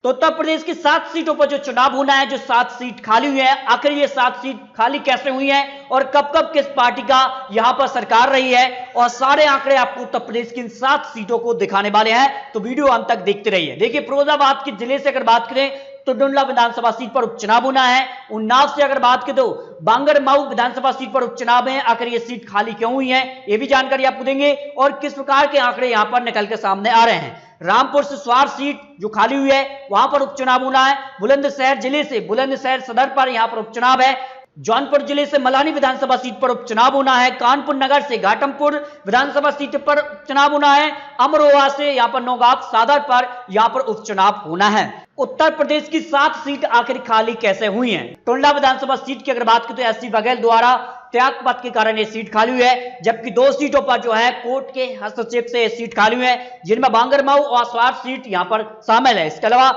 तो उत्तर प्रदेश की 7 सीटों पर जो चुनाव होना है, जो 7 सीट खाली हुई है, आखिर ये 7 सीट खाली कैसे हुई है और कब कब किस पार्टी का यहां पर सरकार रही है, और सारे आंकड़े आपको उत्तर प्रदेश की इन 7 सीटों को दिखाने वाले हैं। तो वीडियो अंत तक देखते रहिए। देखिए, फिरोजाबाद के जिले से अगर बात करें तो टुंडला विधानसभा सीट पर उपचुनाव होना है। उन्नाव से अगर बात करें तो बांगरमऊ विधानसभा सीट पर उपचुनाव है। आखिर ये सीट खाली क्यों हुई है, ये भी जानकारी आपको देंगे और किस प्रकार के आंकड़े यहां पर निकल के सामने आ रहे हैं। रामपुर से स्वार सीट जो खाली हुई है वहां पर उपचुनाव होना है। बुलंदशहर जिले से बुलंदशहर सदर पर यहां पर उपचुनाव है। जौनपुर जिले से मलानी विधानसभा सीट पर उपचुनाव होना है। कानपुर नगर से घाटमपुर विधानसभा सीट पर उपचुनाव होना है। अमरोहा से यहां पर नौगांव सादर पर यहां पर उपचुनाव होना है। उत्तर प्रदेश की 7 सीट आखिर खाली कैसे हुई हैं? टुंडला विधानसभा सीट की अगर बात करें तो एससी बघेल द्वारा त्यागपत्र के कारण ये सीट खाली हुई है, जबकि 2 सीटों पर जो है कोर्ट के हस्तक्षेप से ये सीट खाली हुई है, जिनमें बांगरमऊ और स्वार सीट यहां पर शामिल है। इसके अलावा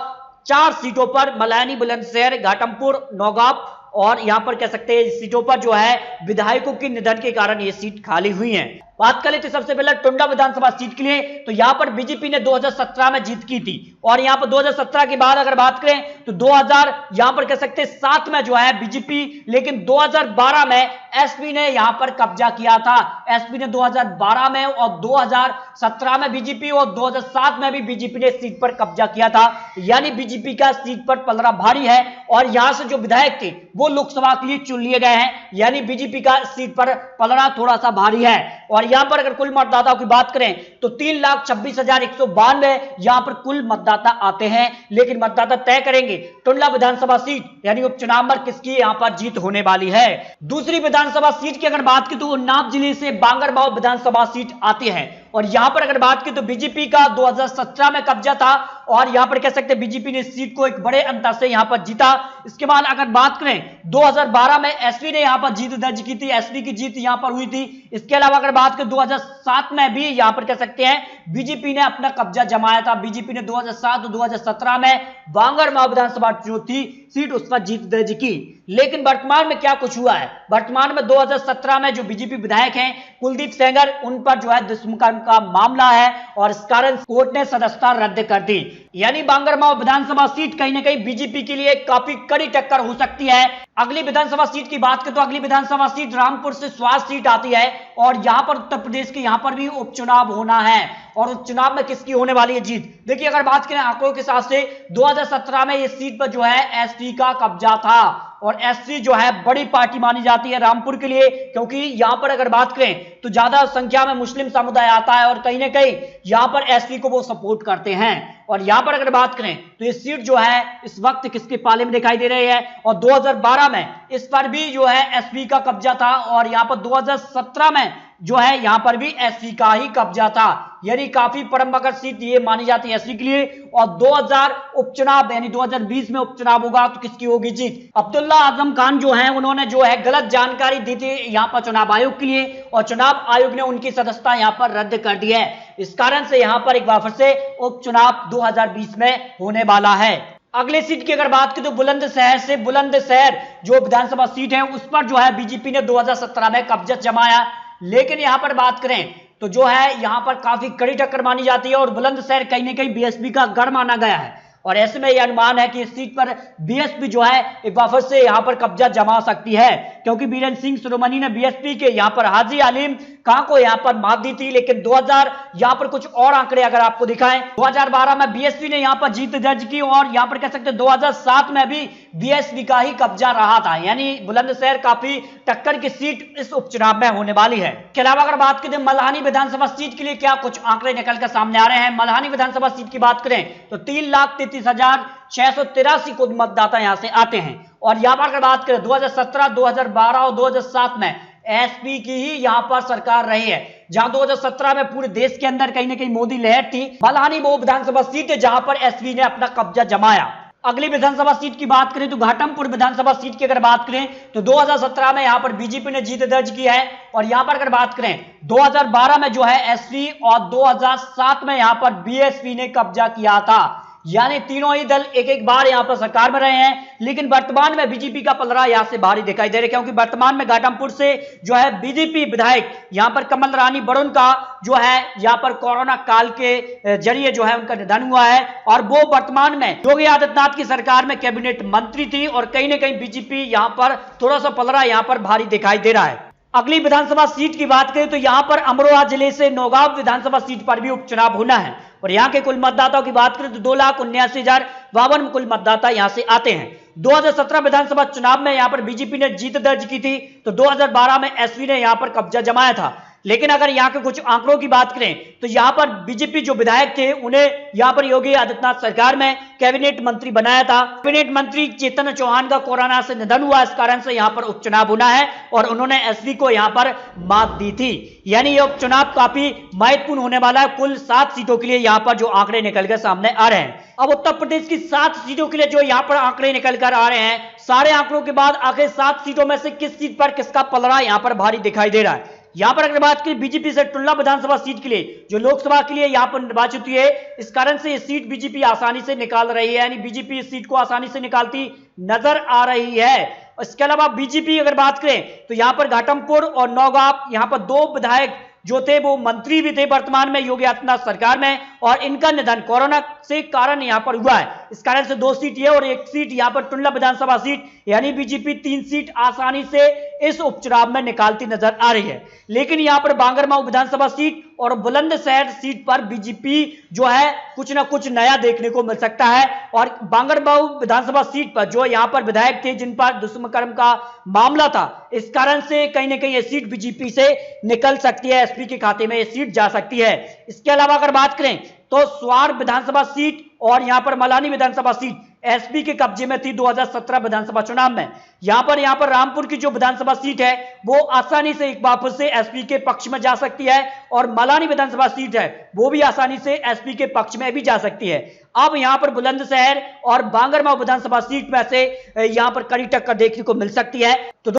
4 सीटों पर मलानी, बुलंदशहर, घाटमपुर, नौगांव और यहां पर कह सकते हैं सीटों पर जो है विधायकों के निधन के कारण ये सीट खाली हुई है। बात करें तो सबसे पहले टुंडला विधानसभा सीट के लिए, तो यहां पर बीजेपी ने 2017 में जीत की थी, और यहां पर 2017 के बाद अगर बात करें तो 2000 यहां पर कह सकते हैं 7 में जो है बीजेपी, लेकिन 2012 में एसपी ने यहां पर कब्जा किया था। एसपी ने 2012 में और 2017 में बीजेपी और 2007 में भी बीजेपी ने सीट पर कब्जा किया था। यानी बीजेपी का सीट पर पलड़ा भारी है, और यहां से जो विधायक थे वो लोकसभा के लिए चुन लिए गए हैं। यानी बीजेपी का सीट पर पलड़ा थोड़ा सा भारी है। और यहां पर अगर कुल मतदाताओं की बात करें तो 3,26,192 यहां पर कुल मतदाता आते हैं, लेकिन मतदाता तय करेंगे टुंडला विधानसभा सीट यानी उपचुनाव में किसकी यहां पर जीत होने वाली है। दूसरी विधानसभा सीट की अगर बात की तो उन्नाव जिले से बांगरमऊ विधानसभा सीट आती है, और यहां पर अगर बात की तो बीजेपी का 2017 में कब्जा था, और यहां पर कह सकते हैं बीजेपी ने इस सीट को एक बड़े अंतर से यहां पर जीता। इसके बाद अगर बात करें 2012 में एसपी ने यहां पर जीत दर्ज की थी, एसपी की जीत यहां पर हुई थी। इसके अलावा अगर बात करें 2007 में भी यहां पर कह सकते हैं बीजेपी ने अपना कब्जा जमाया था। बीजेपी ने 2007 और 2017 में बांगरमऊ विधानसभा जो थी सीट उस पर जीत दर्ज की। लेकिन वर्तमान में क्या कुछ हुआ है? वर्तमान में 2017 में जो बीजेपी विधायक हैं कुलदीप सेंगर, उन पर जो है दुष्कर्म का मामला है, और इस कारण कोर्ट ने सदस्यता रद्द कर दी। यानी बांगरमऊ विधानसभा सीट कहीं ना कहीं बीजेपी के लिए काफी कड़ी टक्कर हो सकती है। अगली विधानसभा सीट की बात करें तो अगली विधानसभा सीट रामपुर से स्वार सीट आती है, और यहां पर उत्तर प्रदेश के यहां पर भी उपचुनाव होना है, और उपचुनाव में किसकी होने वाली है जीत? देखिए, अगर बात करें आंकड़ों के हिसाब से 2017 में इस सीट पर जो है एसपी का कब्जा था, और एससी जो है बड़ी पार्टी मानी जाती है रामपुर के लिए, क्योंकि यहां पर अगर बात करें तो ज्यादा संख्या में मुस्लिम समुदाय आता है, और कहीं ना कहीं यहां पर एसपी को वो सपोर्ट करते हैं। और यहां पर अगर बात करें तो ये सीट जो है इस वक्त किसके पाले में दिखाई दे रही है, और 2012 में इस पर भी जो है एसपी का कब्जा था, और यहां पर 2017 में जो है यहां पर भी एसपी का ही कब्जा था। यानी काफी परंपरागत सीट ये मानी जाती है एसपी के लिए। और 2000 उपचुनाव यानी 2020 में उपचुनाव होगा तो किसकी होगी जीत? अब्दुल्ला आजम खान जो है उन्होंने जो है गलत जानकारी दी थी यहां पर चुनाव आयोग के लिए, और चुनाव आयोग ने उनकी सदस्यता यहां पर रद्द कर दी है। इस कारण से यहां पर एक बार फिर से उपचुनाव 2020 में होने वाला है। अगले सीट की अगर बात करें तो बुलंदशहर से बुलंदशहर जो विधानसभा सीट है उस पर जो है बीजेपी ने 2017 में कब्जा जमाया, लेकिन यहां पर बात करें तो जो है यहां पर काफी कड़ी टक्कर मानी जाती है, और बुलंदशहर कहीं ना कहीं बीएसपी का गढ़ माना गया है, और ऐसे में यह अनुमान है कि इस सीट पर बीएसपी जो है एक बार फिर से यहां पर कब्जा जमा सकती है, क्योंकि बीरेंद्र सिंह सोरोमनी ने बीएसपी के यहां पर हाजी आलिम खां को यहां पर मात दी थी। लेकिन 2000 यहां पर कुछ और आंकड़े अगर आपको दिखाएं, 2012 में बीएसपी ने यहां पर जीत दर्ज की, और यहां पर कह सकते हैं 2007 में भी बीएसपी का ही कब्जा रहा था। यानी बुलंदशहर काफी टक्कर की सीट इस उपचुनाव में होने वाली है। इसके अलावा अगर बात करें मल्हानी विधानसभा सीट के लिए क्या कुछ आंकड़े निकल कर सामने आ रहे हैं। मल्हानी विधानसभा सीट की बात करें तो 3,33,683 को मतदाता यहां से आते हैं, और यहां पर अगर बात करें 2017, 2012 और 2007 में एसपी की ही यहां पर सरकार रही है। जहां 2017 में पूरे देश के अंदर कहीं ना कहीं मोदी लहर थी, मल्हानी वो विधानसभा सीट है जहां पर एसपी ने अपना कब्जा जमाया। अगली विधानसभा सीट की बात करें तो घाटमपुर विधानसभा सीट की अगर बात करें तो 2017 में यहां पर बीजेपी ने जीत दर्ज की है, और यहां पर अगर बात करें 2012 में जो है एसपी, और 2007 में यहां पर बीएसपी ने कब्जा किया था। यानी तीनों ही दल एक एक बार यहां पर सरकार में रहे हैं, लेकिन वर्तमान में बीजेपी का पलड़ा यहां से भारी दिखाई दे रहा है, क्योंकि वर्तमान में घाटमपुर से जो है बीजेपी विधायक यहां पर कमल रानी वरुण का जो है यहां पर कोरोना काल के जरिए जो है उनका निधन हुआ है, और वो वर्तमान में योगी आदित्यनाथ की सरकार में कैबिनेट मंत्री थी, और कहीं ना कहीं बीजेपी यहां पर थोड़ा सा पलड़ा यहां पर भारी दिखाई दे रहा है। अगली विधानसभा सीट की बात करें तो यहां पर अमरोहा जिले से नौगांव विधानसभा सीट पर भी उपचुनाव होना है, और यहां के कुल मतदाताओं की बात करें तो 2,79,052 कुल मतदाता यहां से आते हैं। 2017 विधानसभा चुनाव में यहां पर बीजेपी ने जीत दर्ज की थी, तो 2012 में एसपी ने यहां पर कब्जा जमाया था। लेकिन अगर यहां के कुछ आंकड़ों की बात करें तो यहां पर बीजेपी जो विधायक थे उन्हें यहां पर योगी आदित्यनाथ सरकार में कैबिनेट मंत्री बनाया था। कैबिनेट मंत्री चेतन चौहान का कोरोना से निधन हुआ, इस कारण से यहां पर उपचुनाव होना है, और उन्होंने एसपी को यहां पर मात दी थी। यानी यह उपचुनाव काफी महत्वपूर्ण होने वाला है। कुल 7 सीटों के लिए यहां पर जो आंकड़े निकल कर सामने आ रहे हैं। अब उत्तर प्रदेश की 7 सीटों के लिए जो यहां पर आंकड़े निकल कर आ रहे हैं, सारे आंकड़ों के बाद आखिर 7 सीटों में से किस सीट पर किसका पलड़ा यहां पर भारी दिखाई दे रहा है। यहां पर अगर बात करें बीजेपी से टुल्ला विधानसभा सीट के लिए जो लोकसभा के लिए यहां पर निर्वाचित हुई है, इस कारण से ये सीट बीजेपी आसानी से निकाल रही है, यानी बीजेपी इस सीट को आसानी से निकालती नजर आ रही है। इसके अलावा बीजेपी अगर बात करें तो यहां पर घाटमपुर और नौगांव यहां पर 2 विधायक जो थे वो मंत्री भी थे वर्तमान में योगी आदित्यनाथ सरकार में, और इनका निधन कोरोना से कारण यहां पर हुआ है। इस कारण से 2 सीट ये और 1 सीट यहां पर टुल्ला विधानसभा सीट, यानी बीजेपी 3 सीट आसानी से इस उपचुनाव में निकालती नजर आ रही है। लेकिन यहां पर बांगरमाऊ विधानसभा सीट और बुलंदशहर सीट पर बीजेपी जो है कुछ ना कुछ नया देखने को मिल सकता है, और बांगरमाऊ विधानसभा सीट पर जो यहां पर विधायक थे जिन पर दुष्कर्म का मामला था, इस कारण से कहीं ना कहीं यह सीट बीजेपी से निकल सकती है, एसपी के खाते में यह सीट जा सकती है। इसके अलावा अगर बात करें तो स्वार विधानसभा सीट और यहां पर मलानी विधानसभा सीट एसपी के कब्जे में थी 2017 विधानसभा चुनाव में। यहां पर रामपुर की जो विधानसभा सीट है वो आसानी से एक बार फिर से एसपी के पक्ष में जा सकती है, और मलानी विधानसभा सीट है वो भी आसानी से एसपी के पक्ष में भी जा सकती है। अब यहां पर बुलंदशहर और बांगरमाऊ विधानसभा सीट में से यहां पर कड़ी टक्कर देखने को मिल सकती है। तो